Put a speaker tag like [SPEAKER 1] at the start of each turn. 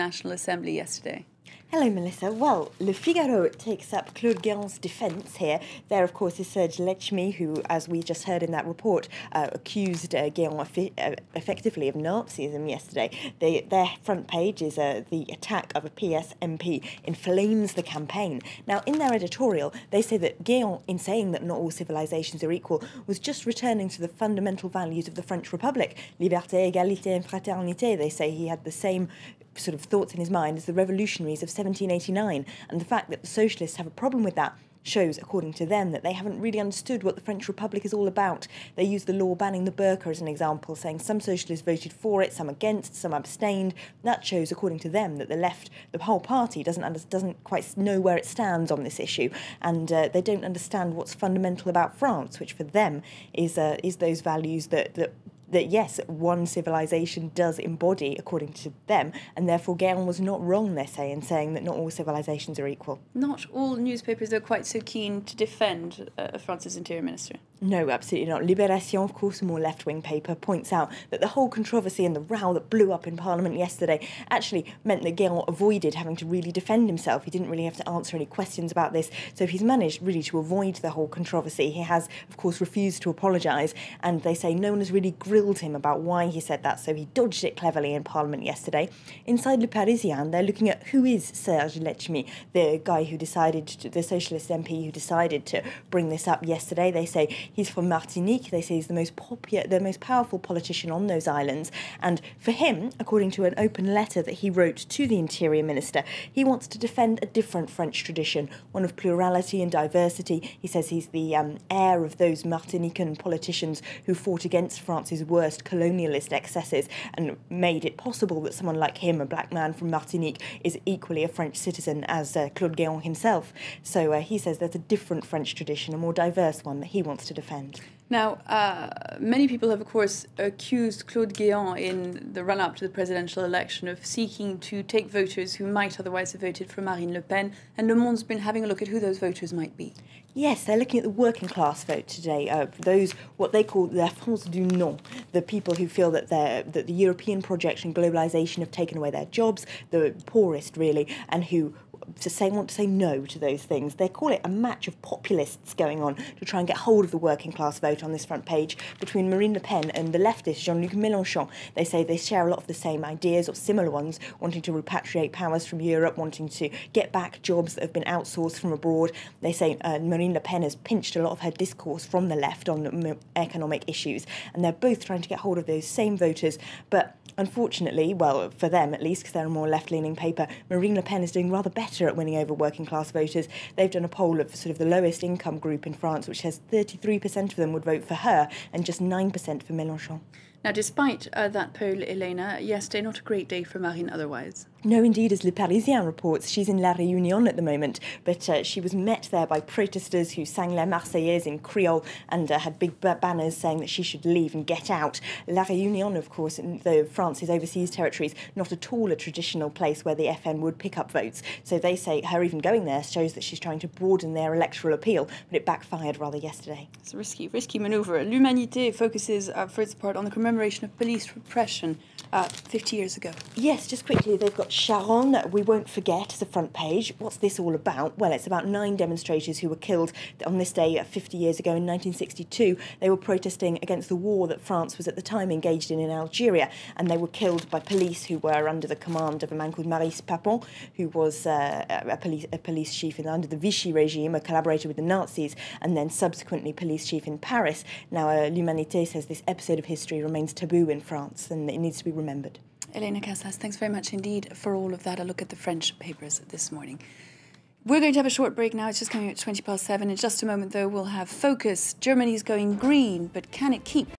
[SPEAKER 1] National Assembly yesterday.
[SPEAKER 2] Hello, Melissa. Well, Le Figaro takes up Claude Guéant's defence here. There, of course, is Serge Letchimy, who, as we just heard in that report, accused Guéant effectively of Nazism yesterday. Their front page is the attack of a PS MP inflames the campaign. Now, in their editorial, they say that Guéant, in saying that not all civilizations are equal, was just returning to the fundamental values of the French Republic. Liberté, égalité and fraternité. They say he had the same sort of thoughts in his mind as the revolutionaries of 1789, and the fact that the socialists have a problem with that shows, according to them, that they haven't really understood what the French Republic is all about. They use the law banning the burqa as an example, saying some socialists voted for it, some against, some abstained. That shows, according to them, that the left, the whole party, doesn't quite know where it stands on this issue, and they don't understand what's fundamental about France, which for them is those values that yes, one civilization does embody, according to them, and therefore Guéant was not wrong, they say, in saying that not all civilizations are equal.
[SPEAKER 1] Not all newspapers are quite so keen to defend France's interior minister.
[SPEAKER 2] No, absolutely not. Libération, of course, a more left-wing paper, points out that the whole controversy and the row that blew up in Parliament yesterday actually meant that Guéant avoided having to really defend himself. He didn't really have to answer any questions about this, so he's managed really to avoid the whole controversy. He has, of course, refused to apologise, and they say no one has really grilled him about why he said that, so he dodged it cleverly in Parliament yesterday. Inside Le Parisien, they're looking at who is Serge Letchimy, the guy who decided, the socialist MP who decided to bring this up yesterday. They say he's from Martinique. They say he's the most popular, the most powerful politician on those islands. And for him, according to an open letter that he wrote to the Interior Minister, he wants to defend a different French tradition, one of plurality and diversity. He says he's the heir of those Martinican politicians who fought against France's worst colonialist excesses and made it possible that someone like him, a black man from Martinique, is equally a French citizen as Claude Guéant himself. So he says there's a different French tradition, a more diverse one that he wants to defend.
[SPEAKER 1] Now, many people have, of course, accused Claude Guéant in the run-up to the presidential election of seeking to take voters who might otherwise have voted for Marine Le Pen, and Le Monde's been having a look at who those voters might be.
[SPEAKER 2] Yes, they're looking at the working class vote today, those, what they call la France du non, the people who feel that the European project and globalisation have taken away their jobs, the poorest really, and who want to say no to those things. They call it a match of populists going on to try and get hold of the working class vote on this front page between Marine Le Pen and the leftist Jean-Luc Mélenchon. They say they share a lot of the same ideas or similar ones, wanting to repatriate powers from Europe, wanting to get back jobs that have been outsourced from abroad. They say Marine Le Pen has pinched a lot of her discourse from the left on economic issues, and they're both trying to get hold of those same voters, but unfortunately, well, for them at least, because they're a more left-leaning paper, Marine Le Pen is doing rather better at winning over working-class voters. They've done a poll of sort of the lowest income group in France, which says 33% of them would vote for her and just 9% for Mélenchon.
[SPEAKER 1] Now, despite that poll, Elena, yesterday not a great day for Marine otherwise.
[SPEAKER 2] No, indeed, as Le Parisien reports, she's in La Réunion at the moment, but she was met there by protesters who sang La Marseillaise in Creole and had big banners saying that she should leave and get out. La Réunion, of course, though France's overseas territories, not at all a traditional place where the FN would pick up votes. So they say her even going there shows that she's trying to broaden their electoral appeal, but it backfired rather yesterday.
[SPEAKER 1] It's a risky manoeuvre. L'Humanité focuses, for its part, on the commemoration of police repression 50 years ago.
[SPEAKER 2] Yes, just quickly, they've got Sharon, we won't forget, as a front page. What's this all about? Well, it's about 9 demonstrators who were killed on this day 50 years ago in 1962. They were protesting against the war that France was at the time engaged in Algeria, and they were killed by police who were under the command of a man called Maurice Papon, who was a police chief under the Vichy regime, a collaborator with the Nazis, and then subsequently police chief in Paris. Now, L'Humanité says this episode of history remains taboo in France, and it needs to be remembered.
[SPEAKER 1] Elena Casas, thanks very much indeed for all of that. A look at the French papers this morning. We're going to have a short break now. It's just coming at 7:20. In just a moment, though, we'll have Focus. Germany's going green, but can it keep